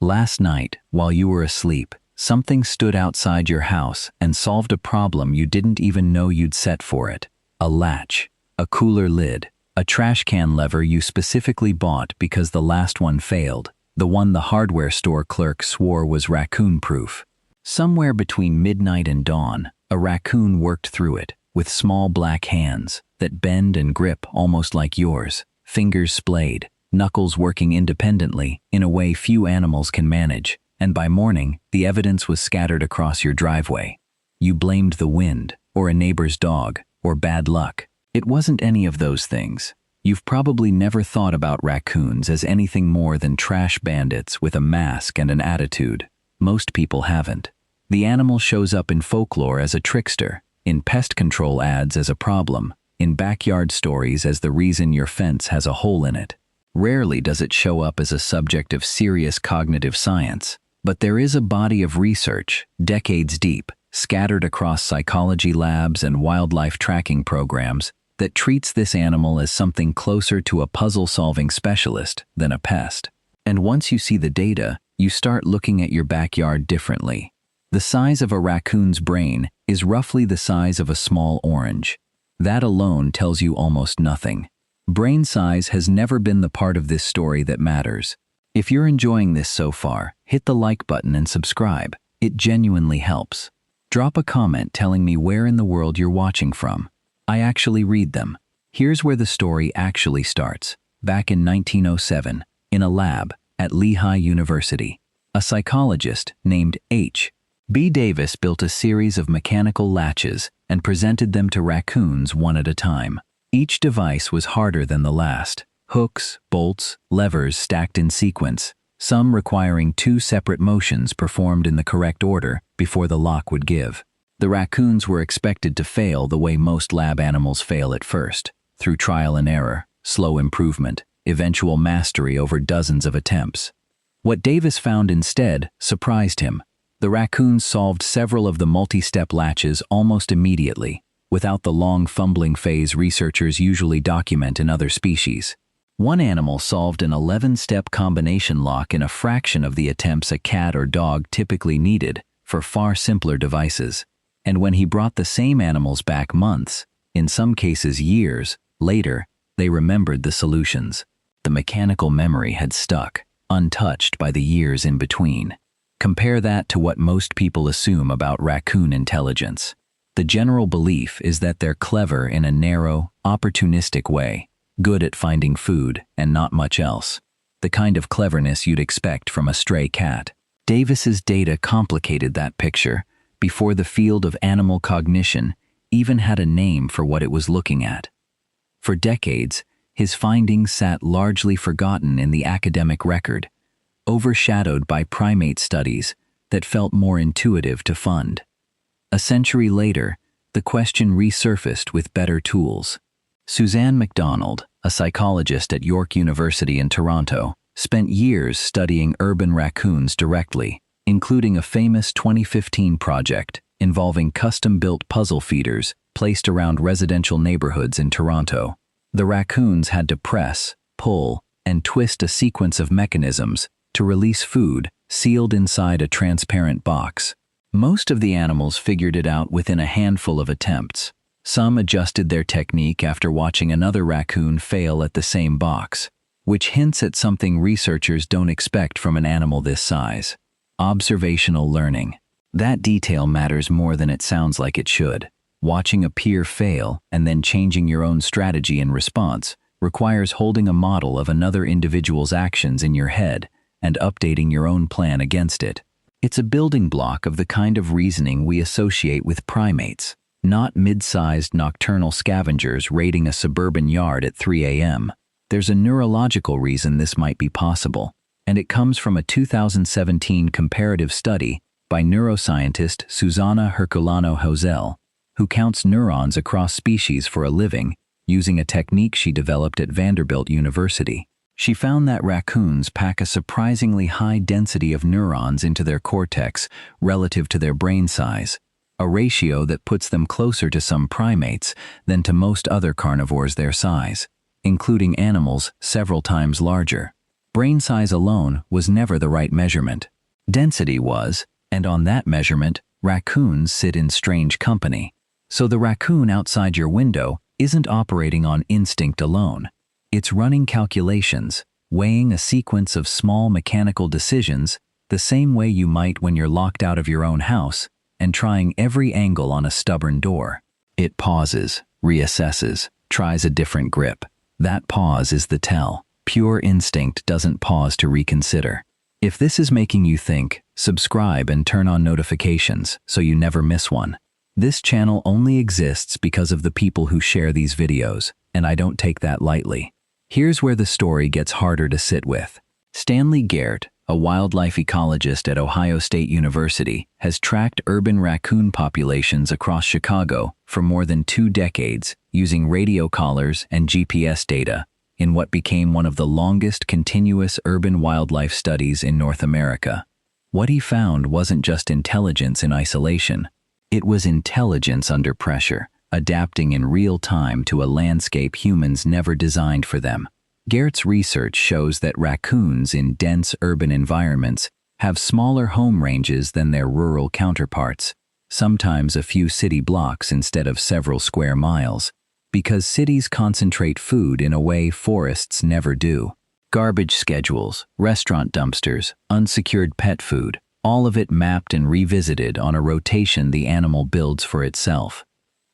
Last night, while you were asleep, something stood outside your house and solved a problem you didn't even know you'd set for it. A latch, a cooler lid, a trash can lever you specifically bought because the last one failed, the one the hardware store clerk swore was raccoon-proof. Somewhere between midnight and dawn, a raccoon worked through it, with small black hands that bend and grip almost like yours, fingers splayed, knuckles working independently in a way few animals can manage, and by morning, the evidence was scattered across your driveway. You blamed the wind, or a neighbor's dog, or bad luck. It wasn't any of those things. You've probably never thought about raccoons as anything more than trash bandits with a mask and an attitude. Most people haven't. The animal shows up in folklore as a trickster, in pest control ads as a problem, in backyard stories as the reason your fence has a hole in it. Rarely does it show up as a subject of serious cognitive science, but there is a body of research, decades deep, scattered across psychology labs and wildlife tracking programs, that treats this animal as something closer to a puzzle-solving specialist than a pest. And once you see the data, you start looking at your backyard differently. The size of a raccoon's brain is roughly the size of a small orange. That alone tells you almost nothing. Brain size has never been the part of this story that matters. If you're enjoying this so far, hit the like button and subscribe. It genuinely helps. Drop a comment telling me where in the world you're watching from. I actually read them. Here's where the story actually starts. Back in 1907, in a lab at Lehigh University, a psychologist named H.B. Davis built a series of mechanical latches and presented them to raccoons one at a time. Each device was harder than the last. Hooks, bolts, levers stacked in sequence, some requiring 2 separate motions performed in the correct order before the lock would give. The raccoons were expected to fail the way most lab animals fail at first, through trial and error, slow improvement, eventual mastery over dozens of attempts. What Davis found instead surprised him. The raccoons solved several of the multi-step latches almost immediately, without the long fumbling phase researchers usually document in other species. One animal solved an 11-step combination lock in a fraction of the attempts a cat or dog typically needed for far simpler devices. And when he brought the same animals back months, in some cases years, later, they remembered the solutions. The mechanical memory had stuck, untouched by the years in between. Compare that to what most people assume about raccoon intelligence. The general belief is that they're clever in a narrow, opportunistic way, good at finding food and not much else. The kind of cleverness you'd expect from a stray cat. Davis's data complicated that picture before the field of animal cognition even had a name for what it was looking at. For decades, his findings sat largely forgotten in the academic record, overshadowed by primate studies that felt more intuitive to fund. A century later, the question resurfaced with better tools. Suzanne MacDonald, a psychologist at York University in Toronto, spent years studying urban raccoons directly, including a famous 2015 project involving custom-built puzzle feeders placed around residential neighborhoods in Toronto. The raccoons had to press, pull, and twist a sequence of mechanisms to release food sealed inside a transparent box. Most of the animals figured it out within a handful of attempts. Some adjusted their technique after watching another raccoon fail at the same box, which hints at something researchers don't expect from an animal this size. Observational learning. That detail matters more than it sounds like it should. Watching a peer fail and then changing your own strategy in response requires holding a model of another individual's actions in your head and updating your own plan against it. It's a building block of the kind of reasoning we associate with primates, not mid-sized nocturnal scavengers raiding a suburban yard at 3 a.m. There's a neurological reason this might be possible, and it comes from a 2017 comparative study by neuroscientist Susanna Herculano-Hosel, who counts neurons across species for a living using a technique she developed at Vanderbilt University. She found that raccoons pack a surprisingly high density of neurons into their cortex relative to their brain size, a ratio that puts them closer to some primates than to most other carnivores their size, including animals several times larger. Brain size alone was never the right measurement. Density was, and on that measurement, raccoons sit in strange company. So the raccoon outside your window isn't operating on instinct alone. It's running calculations, weighing a sequence of small mechanical decisions the same way you might when you're locked out of your own house and trying every angle on a stubborn door. It pauses, reassesses, tries a different grip. That pause is the tell. Pure instinct doesn't pause to reconsider. If this is making you think, subscribe and turn on notifications so you never miss one. This channel only exists because of the people who share these videos, and I don't take that lightly. Here's where the story gets harder to sit with. Stanley Gert, a wildlife ecologist at Ohio State University, has tracked urban raccoon populations across Chicago for more than 2 decades using radio collars and GPS data in what became one of the longest continuous urban wildlife studies in North America. What he found wasn't just intelligence in isolation. It was intelligence under pressure, adapting in real time to a landscape humans never designed for them. Gert's research shows that raccoons in dense urban environments have smaller home ranges than their rural counterparts, sometimes a few city blocks instead of several square miles, because cities concentrate food in a way forests never do. Garbage schedules, restaurant dumpsters, unsecured pet food, all of it mapped and revisited on a rotation the animal builds for itself.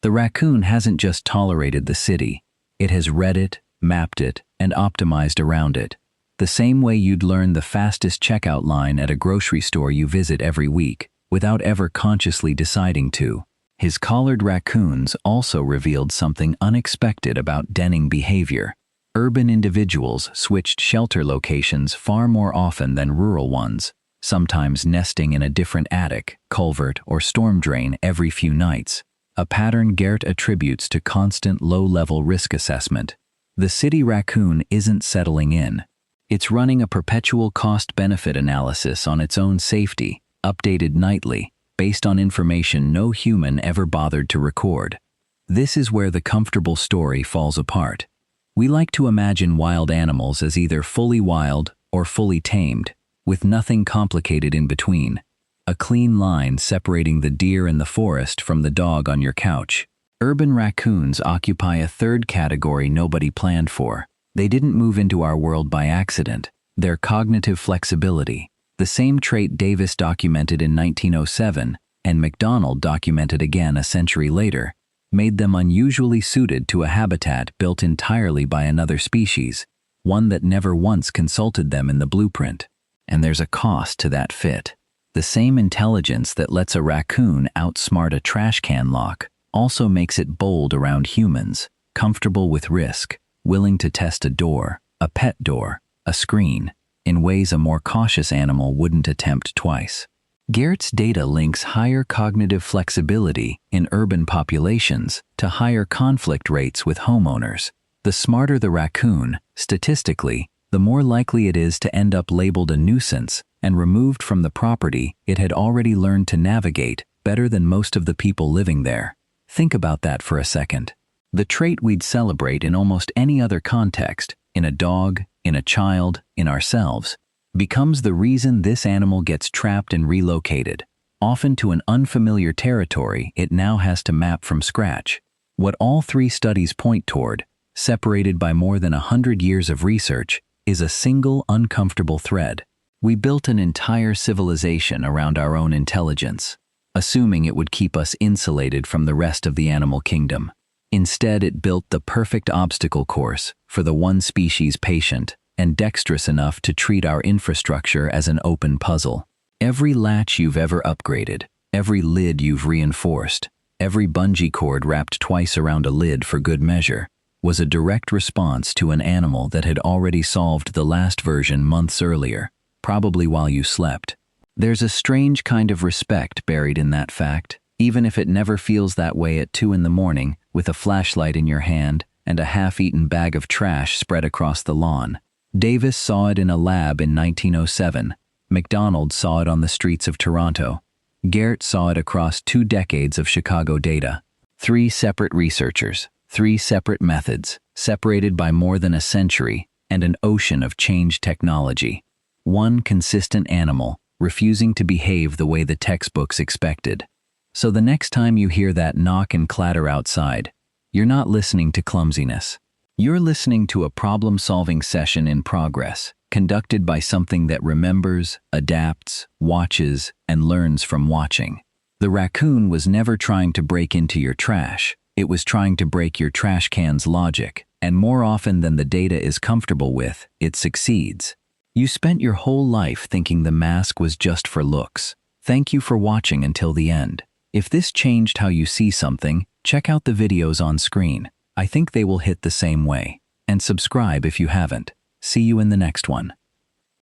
The raccoon hasn't just tolerated the city, it has read it, mapped it, and optimized around it, the same way you'd learn the fastest checkout line at a grocery store you visit every week, without ever consciously deciding to. His collared raccoons also revealed something unexpected about denning behavior. Urban individuals switched shelter locations far more often than rural ones, sometimes nesting in a different attic, culvert, or storm drain every few nights, a pattern Gert attributes to constant low-level risk assessment. The city raccoon isn't settling in. It's running a perpetual cost-benefit analysis on its own safety, updated nightly, based on information no human ever bothered to record. This is where the comfortable story falls apart. We like to imagine wild animals as either fully wild or fully tamed, with nothing complicated in between. A clean line separating the deer in the forest from the dog on your couch. Urban raccoons occupy a third category nobody planned for. They didn't move into our world by accident. Their cognitive flexibility, the same trait Davis documented in 1907 and MacDonald documented again a century later, made them unusually suited to a habitat built entirely by another species, one that never once consulted them in the blueprint. And there's a cost to that fit. The same intelligence that lets a raccoon outsmart a trash can lock also makes it bold around humans, comfortable with risk, willing to test a door, a pet door, a screen, in ways a more cautious animal wouldn't attempt twice. Gert's data links higher cognitive flexibility in urban populations to higher conflict rates with homeowners. The smarter the raccoon, statistically, the more likely it is to end up labeled a nuisance and removed from the property it had already learned to navigate better than most of the people living there. Think about that for a second. The trait we'd celebrate in almost any other context, in a dog, in a child, in ourselves, becomes the reason this animal gets trapped and relocated, often to an unfamiliar territory it now has to map from scratch. What all 3 studies point toward, separated by more than 100 years of research, is a single uncomfortable thread. We built an entire civilization around our own intelligence, assuming it would keep us insulated from the rest of the animal kingdom. Instead, it built the perfect obstacle course for the one species patient and dexterous enough to treat our infrastructure as an open puzzle. Every latch you've ever upgraded, every lid you've reinforced, every bungee cord wrapped twice around a lid for good measure, was a direct response to an animal that had already solved the last version months earlier, probably while you slept. There's a strange kind of respect buried in that fact, even if it never feels that way at 2 in the morning with a flashlight in your hand and a half-eaten bag of trash spread across the lawn. Davis saw it in a lab in 1907. MacDonald saw it on the streets of Toronto. Gert saw it across 2 decades of Chicago data. 3 separate researchers, 3 separate methods, separated by more than a century, and an ocean of change technology. One consistent animal, refusing to behave the way the textbooks expected. So the next time you hear that knock and clatter outside, you're not listening to clumsiness. You're listening to a problem-solving session in progress, conducted by something that remembers, adapts, watches, and learns from watching. The raccoon was never trying to break into your trash. It was trying to break your trash can's logic, and more often than the data is comfortable with, it succeeds. You spent your whole life thinking the mask was just for looks. Thank you for watching until the end. If this changed how you see something, check out the videos on screen. I think they will hit the same way. And subscribe if you haven't. See you in the next one.